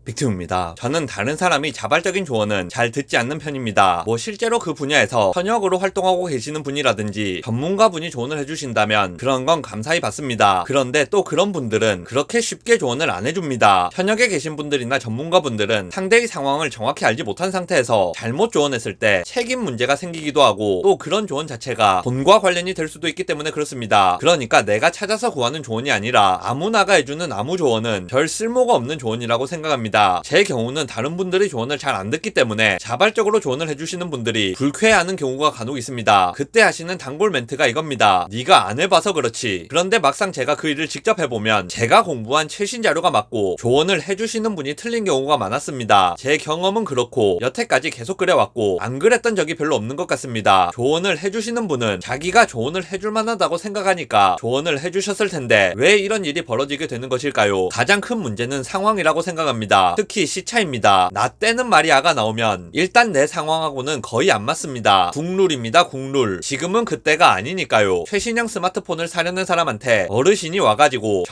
빅튜브입니다. 저는 다른 사람이 자발적인 조언은 잘 듣지 않는 편입니다. 실제로 그 분야에서 현역으로 활동하고 계시는 분이라든지 전문가분이 조언을 해주신다면 그런 건 감사히 받습니다. 그런데 또 그런 분들은 그렇게 쉽게 조언을 안 해줍니다. 현역에 계신 분들이나 전문가분들은 상대의 상황을 정확히 알지 못한 상태에서 잘못 조언했을 때 책임 문제가 생기기도 하고, 또 그런 조언 자체가 돈과 관련이 될 수도 있기 때문에 그렇습니다. 그러니까 내가 찾아서 구하는 조언이 아니라 아무나가 해주는 아무 조언은 별 쓸모가 없는 조언이라고 생각합니다. 제 경우는 다른 분들의 조언을 잘 안 듣기 때문에 자발적으로 조언을 해주시는 분들이 불쾌해하는 경우가 간혹 있습니다. 그때 하시는 단골 멘트가 이겁니다. 네가 안 해봐서 그렇지. 그런데 막상 제가 그 일을 직접 해보면 제가 공부한 최신 자료가 맞고 조언을 해주시는 분이 틀린 경우가 많았습니다. 제 경험은 그렇고 여태까지 계속 그래왔고 안 그랬던 적이 별로 없는 것 같습니다. 조언을 해주시는 분은 자기가 조언을 해줄 만하다고 생각하니까 조언을 해주셨을 텐데 왜 이런 일이 벌어지게 되는 것일까요? 가장 큰 문제는 상황이라고 생각합니다. 특히 시차입니다. 나 때는 말이야가 나오면 일단 내 상황하고는 거의 안 맞습니다. 국룰입니다. 국룰. 지금은 그때가 아니니까요. 최신형 스마트폰을 사려는 사람한테 어르신이 와가지고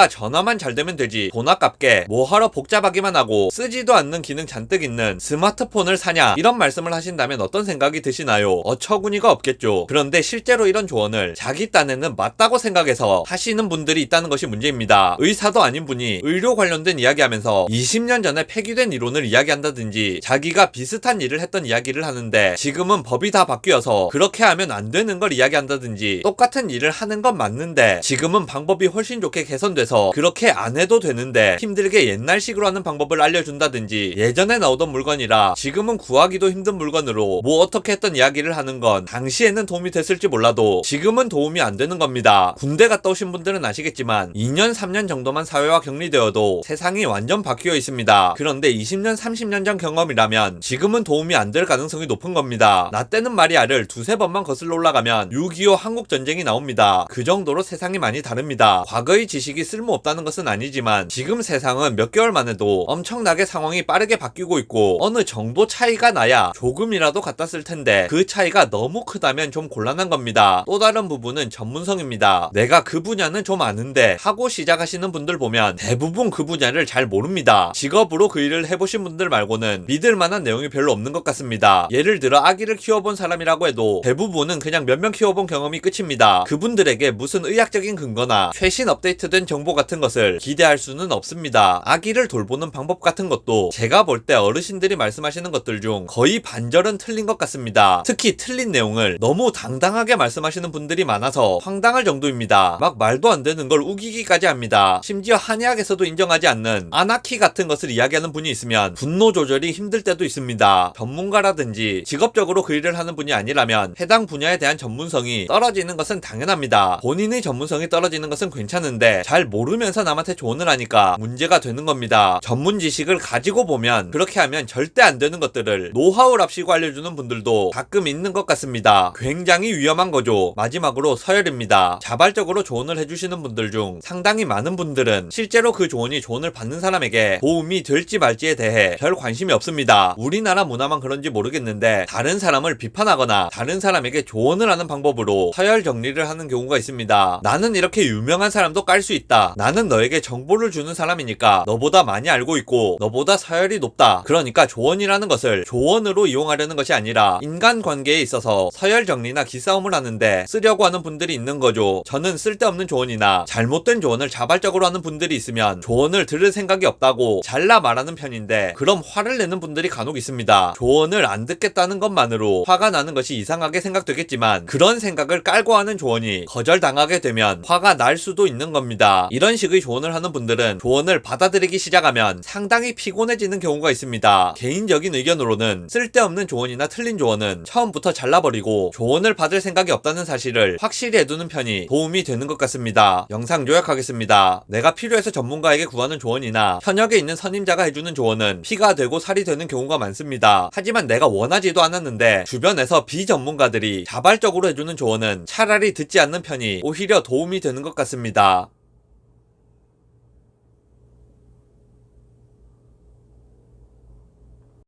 전화만 잘 되면 되지, 돈 아깝게 뭐하러 복잡하기만 하고 쓰지도 않는 기능 잔뜩 있는 스마트폰을 사냐, 이런 말씀을 하신다면 어떤 생각이 드시나요? 어처구니가 없겠죠. 그런데 실제로 이런 조언을 자기 딴에는 맞다고 생각해서 하시는 분들이 있다는 것이 문제입니다. 의사도 아닌 분이 의료 관련된 이야기하면서 20년 전에 폐기된 이론을 이야기한다든지 자기가 비슷한 일을 했던 이야기를 하는데 지금은 법이 다 바뀌어서 그렇게 하면 안 되는 걸 이야기한다든지, 똑같은 일을 하는 건 맞는데 지금은 방법이 훨씬 좋게 개선돼서 그렇게 안 해도 되는데 힘들게 옛날식으로 하는 방법을 알려준다든지, 예전에 나오던 물건이라 지금은 구하기도 힘든 물건으로 어떻게 했던 이야기를 하는 건 당시에는 도움이 됐을지 몰라도 지금은 도움이 안 되는 겁니다. 군대 갔다 오신 분들은 아시겠지만 2년 3년 정도만 사회와 격리되어도 세상이 완전 바뀌어 있습니다. 그런데 20년 30년 전 경험이라면 지금은 도움이 안 될 가능성이 높은 겁니다. 나 때는 말이야를 두세 번만 거슬러 올라가면 6.25 한국전쟁이 나옵니다. 그 정도로 세상이 많이 다릅니다. 과거의 지식이 쓸모없다는 것은 아니지만 지금 세상은 몇 개월만 해도 엄청나게 상황이 빠르게 바뀌고 있고 어느 정도 차이가 나야 조금이라도 같았을 텐데 그 차이가 너무 크다면 좀 곤란한 겁니다. 또 다른 부분은 전문성입니다. 내가 그 분야는 좀 아는데 하고 시작하시는 분들 보면 대부분 그 분야를 잘 모릅니다. 직업으로 그 일을 해보신 분들 말고는 믿을 만한 내용이 별로 없는 것 같습니다. 예를 들어 아기를 키워본 사람이라고 해도 대부분은 그냥 몇 명 키워본 경험이 끝입니다. 그분들에게 무슨 의학적인 근거나 최신 업데이트된 정보 같은 것을 기대할 수는 없습니다. 아기를 돌보는 방법 같은 것도 제가 볼 때 어르신들이 말씀하시는 것들 중 거의 반절은 틀린 것 같습니다. 특히 틀린 내용을 너무 당당하게 말씀하시는 분들이 많아서 황당할 정도입니다. 막 말도 안 되는 걸 우기기까지 합니다. 심지어 한의학에서도 인정하지 않는 아나키 같은 것을 이야기하는 분이 있으면 분노 조절이 힘들 때도 있습니다. 전문가라든지 직업적으로 그 일을 하는 분이 아니라면 해당 분야에 대한 전문성이 떨어지는 것은 당연합니다. 본인의 전문성이 떨어지는 것은 괜찮은데 잘 모르면서 남한테 조언을 하니까 문제가 되는 겁니다. 전문 지식을 가지고 보면 그렇게 하면 절대 안 되는 것들을 노하우랍시고 알려주는 분들도 가끔 있는 것 같습니다. 굉장히 위험한 거죠. 마지막으로 서열입니다. 자발적으로 조언을 해주시는 분들 중 상당히 많은 분들은 실제로 그 조언이 조언을 받는 사람에게 도움이 될지 말지에 대해 별 관심이 없습니다. 우리나라 문화만 그런지 모르겠는데 다른 사람을 비판하거나 다른 사람에게 조언을 하는 방법으로 서열 정리를 하는 경우가 있습니다. 나는 이렇게 유명한 사람도 깔 수 있다. 나는 너에게 정보를 주는 사람이니까 너보다 많이 알고 있고 너보다 서열이 높다. 그러니까 조언이라는 것을 조언으로 이용하려는 것이 아니라 인간관계에 있어서 서열 정리나 기싸움을 하는데 쓰려고 하는 분들이 있는 거죠. 저는 쓸데없는 조언이나 잘못된 조언을 자발적으로 하는 분들이 있으면 조언을 들을 생각이 없다고 잘라 말하는 편인데, 그럼 화를 내는 분들이 간혹 있습니다. 조언을 안 듣겠다는 것만으로 화가 나는 것이 이상하게 생각되겠지만 그런 생각을 깔고 하는 조언이 거절당하게 되면 화가 날 수도 있는 겁니다. 이런 식의 조언을 하는 분들은 조언을 받아들이기 시작하면 상당히 피곤해지는 경우가 있습니다. 개인적인 의견으로는 쓸데없는 조언이나 틀린 조언은 처음부터 잘라버리고 조언을 받을 생각이 없다는 사실을 확실히 해두는 편이 도움이 되는 것 같습니다. 영상 요약하겠습니다. 내가 필요해서 전문가에게 구하는 조언이나 현역에 있는 선임자가 해주는 조언은 피가 되고 살이 되는 경우가 많습니다. 하지만 내가 원하지도 않았는데 주변에서 비전문가들이 자발적으로 해주는 조언은 차라리 듣지 않는 편이 오히려 도움이 되는 것 같습니다.